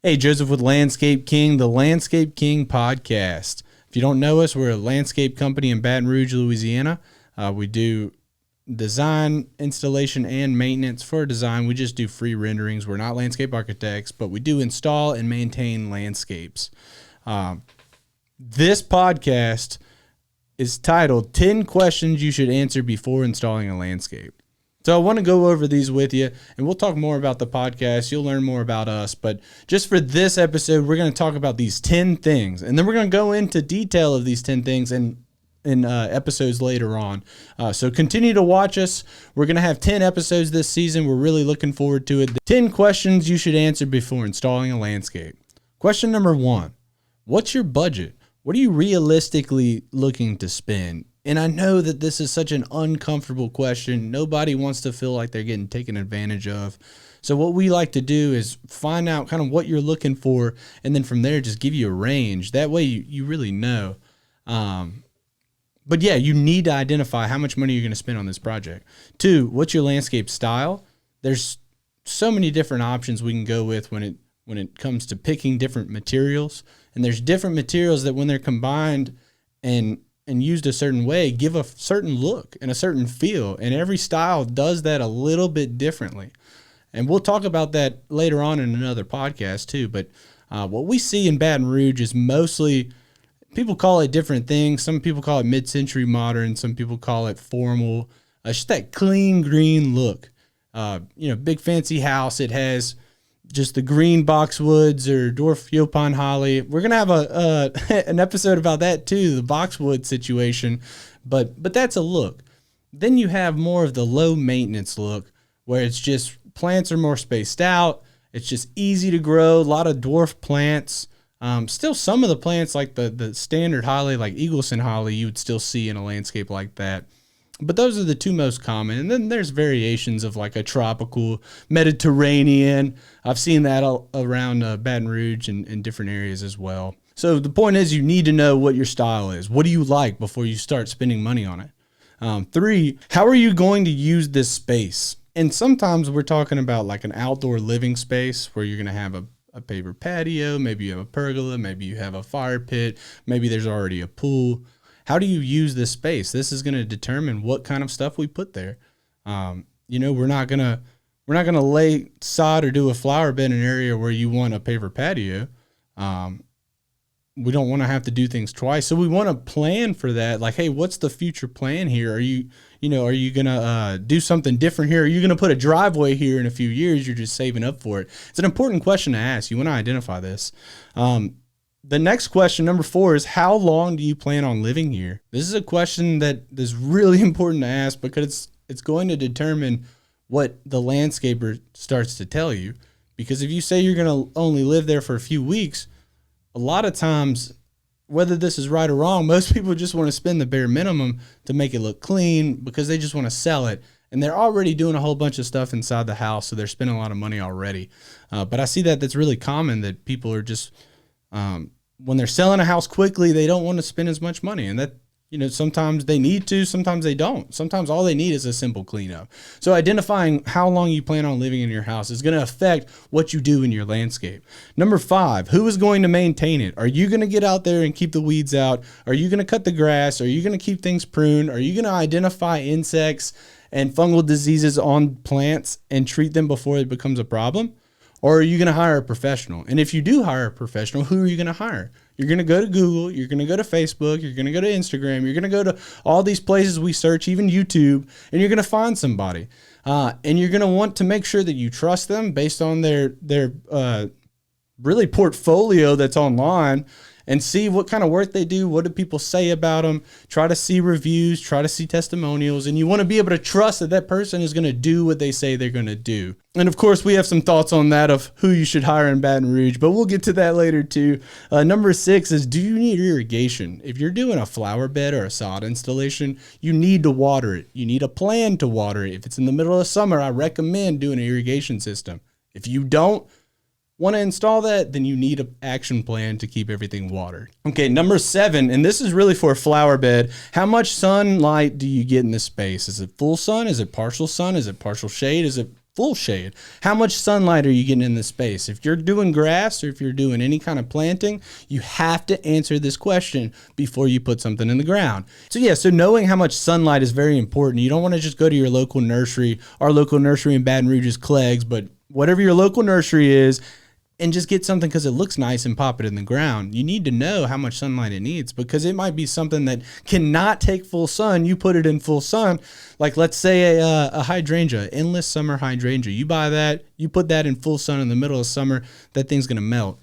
Hey, Joseph with Landscape King, the Landscape King podcast. If you don't know us, we're a landscape company in Baton Rouge, Louisiana. We do design, installation, and maintenance. For design, we just do free renderings. We're not landscape architects, but we do install and maintain landscapes. This podcast is titled 10 Questions You Should Answer Before Installing a Landscape. So I want to go over these with you, and we'll talk more about the podcast. You'll learn more about us. But just for this episode, we're going to talk about these 10 things, and then we're going to go into detail of these 10 things in episodes later on. So continue to watch us. We're going to have 10 episodes this season. We're really looking forward to it. 10 questions you should answer before installing a landscape. Question number 1, what's your budget? What are you realistically looking to spend? And I know that this is such an uncomfortable question. Nobody wants to feel like they're getting taken advantage of. So what we like to do is find out kind of what you're looking for, and then from there just give you a range. That way you really know. But yeah, you need to identify how much money you're going to spend on this project. 2, what's your landscape style? There's so many different options we can go with when it comes to picking different materials. And there's different materials that when they're combined and used a certain way, give a certain look and a certain feel. And every style does that a little bit differently. And we'll talk about that later on in another podcast too. But what we see in Baton Rouge is mostly, people call it different things. Some people call it mid-century modern. Some people call it formal. Just that clean green look. Big fancy house. It has just the green boxwoods or dwarf Yopon holly. We're going to have an episode about that too, the boxwood situation. But that's a look. Then you have more of the low maintenance look where it's just plants are more spaced out. It's just easy to grow. A lot of dwarf plants. Still some of the plants like the standard holly, like Eagleson holly, you would still see in a landscape like that. But those are the 2 most common. And then there's variations of like a tropical Mediterranean. I've seen that all around Baton Rouge and in different areas as well. So the point is you need to know what your style is. What do you like before you start spending money on it? 3, how are you going to use this space? And sometimes we're talking about like an outdoor living space where you're going to have a paver patio. Maybe you have a pergola. Maybe you have a fire pit. Maybe there's already a pool. How do you use this space? This is going to determine what kind of stuff we put there. We're not gonna lay sod or do a flower bed in an area where you want a paver patio. We don't want to have to do things twice, so we want to plan for that. Like, hey, what's the future plan here? Are you gonna do something different here? Are you gonna put a driveway here in a few years? You're just saving up for it. It's an important question to ask. You want to identify this. The next question, number 4, is how long do you plan on living here? This is a question that is really important to ask because it's going to determine what the landscaper starts to tell you. Because if you say you're going to only live there for a few weeks, a lot of times, whether this is right or wrong, most people just want to spend the bare minimum to make it look clean because they just want to sell it. And they're already doing a whole bunch of stuff inside the house, so they're spending a lot of money already. But I see that's really common, that people are just... when they're selling a house quickly, they don't want to spend as much money. And that, sometimes they need to, sometimes they don't. Sometimes all they need is a simple cleanup. So identifying how long you plan on living in your house is going to affect what you do in your landscape. Number 5, who is going to maintain it? Are you going to get out there and keep the weeds out? Are you going to cut the grass? Are you going to keep things pruned? Are you going to identify insects and fungal diseases on plants and treat them before it becomes a problem? Or are you going to hire a professional? And if you do hire a professional, who are you going to hire? You're going to go to Google. You're going to go to Facebook. You're going to go to Instagram. You're going to go to all these places we search, even YouTube, and you're going to find somebody. And you're going to want to make sure that you trust them based on their really portfolio that's online, and see what kind of work they do. What do people say about them? Try to see reviews, try to see testimonials, and you want to be able to trust that that person is going to do what they say they're going to do. And of course, we have some thoughts on that of who you should hire in Baton Rouge, but we'll get to that later too. Number 6 is, do you need irrigation? If you're doing a flower bed or a sod installation, you need to water it. You need a plan to water it. If it's in the middle of summer, I recommend doing an irrigation system. If you don't want to install that, then you need an action plan to keep everything watered. Okay, number 7, and this is really for a flower bed. How much sunlight do you get in this space? Is it full sun? Is it partial sun? Is it partial shade? Is it full shade? How much sunlight are you getting in the space? If you're doing grass or if you're doing any kind of planting, you have to answer this question before you put something in the ground. So knowing how much sunlight is very important. You don't want to just go to your local nursery. Our local nursery in Baton Rouge is Clegg's, but whatever your local nursery is, and just get something because it looks nice and pop it in the ground. You need to know how much sunlight it needs, because it might be something that cannot take full sun. You put it in full sun, like let's say a hydrangea, endless summer hydrangea. You buy that, you put that in full sun in the middle of summer, that thing's going to melt.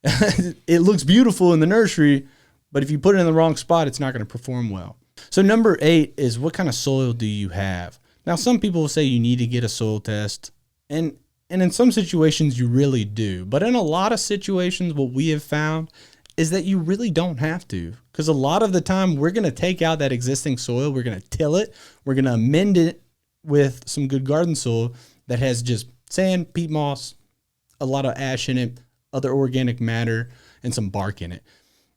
It looks beautiful in the nursery, but if you put it in the wrong spot, it's not going to perform well. So number 8 is, what kind of soil do you have? Now, some people will say you need to get a soil test, and in some situations you really do. But in a lot of situations, what we have found is that you really don't have to. Because a lot of the time, we're going to take out that existing soil, we're going to till it, we're going to amend it with some good garden soil that has just sand, peat moss, a lot of ash in it, other organic matter, and some bark in it.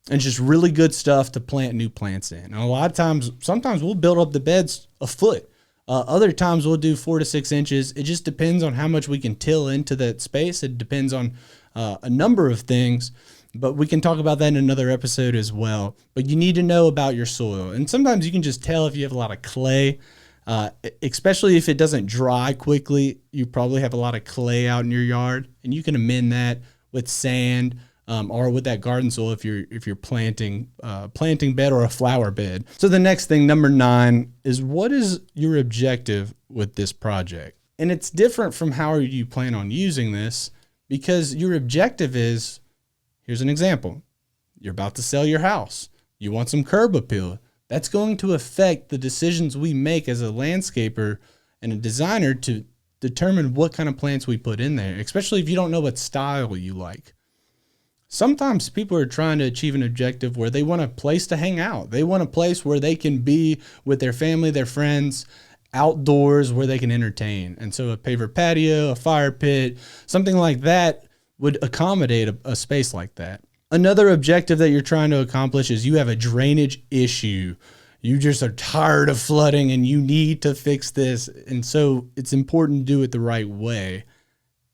And just really good stuff to plant new plants in. And a lot of times, sometimes we'll build up the beds a foot. Other times we'll do 4 to 6 inches. It just depends on how much we can till into that space. It depends on a number of things, but we can talk about that in another episode as well. But you need to know about your soil. And sometimes you can just tell if you have a lot of clay, especially if it doesn't dry quickly. You probably have a lot of clay out in your yard, and you can amend that with sand, or with that garden soil if you're planting bed or a flower bed. So the next thing, number 9, is, what is your objective with this project? And it's different from how you plan on using this, because your objective is, here's an example. You're about to sell your house. You want some curb appeal. That's going to affect the decisions we make as a landscaper and a designer to determine what kind of plants we put in there, especially if you don't know what style you like. Sometimes people are trying to achieve an objective where they want a place to hang out. They want a place where they can be with their family, their friends, outdoors, where they can entertain. And so a paver patio, a fire pit, something like that would accommodate a space like that. Another objective that you're trying to accomplish is, you have a drainage issue. You just are tired of flooding and you need to fix this. And so it's important to do it the right way.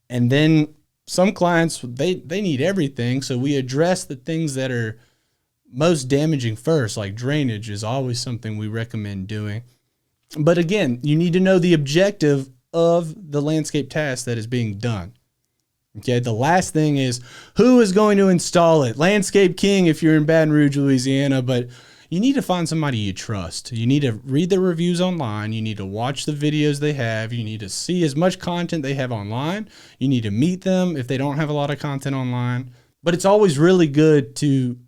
And then some clients, they need everything, so we address the things that are most damaging first, like drainage is always something we recommend doing. But again, you need to know the objective of the landscape task that is being done. Okay, the last thing is, who is going to install it? Landscape King if you're in Baton Rouge, Louisiana, but you need to find somebody you trust. You need to read the reviews online. You need to watch the videos they have. You need to see as much content they have online. You need to meet them if they don't have a lot of content online. But it's always really good to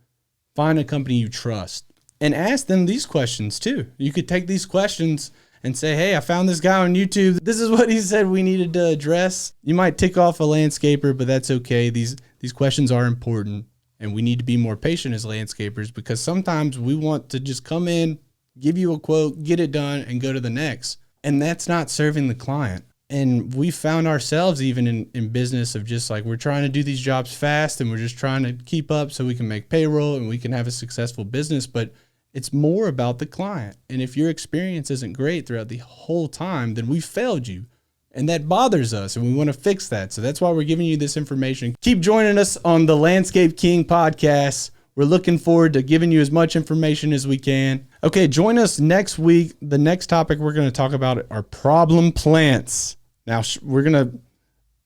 find a company you trust and ask them these questions too. You could take these questions and say, hey, I found this guy on YouTube. This is what he said we needed to address. You might tick off a landscaper, but that's okay. These questions are important. And we need to be more patient as landscapers, because sometimes we want to just come in, give you a quote, get it done, and go to the next. And that's not serving the client. And we found ourselves even in business of just like, we're trying to do these jobs fast and we're just trying to keep up so we can make payroll and we can have a successful business. But it's more about the client. And if your experience isn't great throughout the whole time, then we failed you. And that bothers us, and we want to fix that. So that's why we're giving you this information. Keep joining us on the Landscape King podcast. We're looking forward to giving you as much information as we can. Okay, join us next week. The next topic we're going to talk about are problem plants. Now, we're going to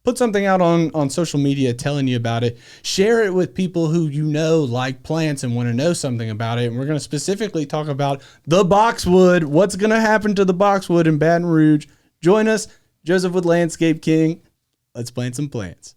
put something out on social media telling you about it. Share it with people who you know like plants and want to know something about it. And we're going to specifically talk about the boxwood. What's going to happen to the boxwood in Baton Rouge? Join us. Joseph with Landscape King. Let's plant some plants.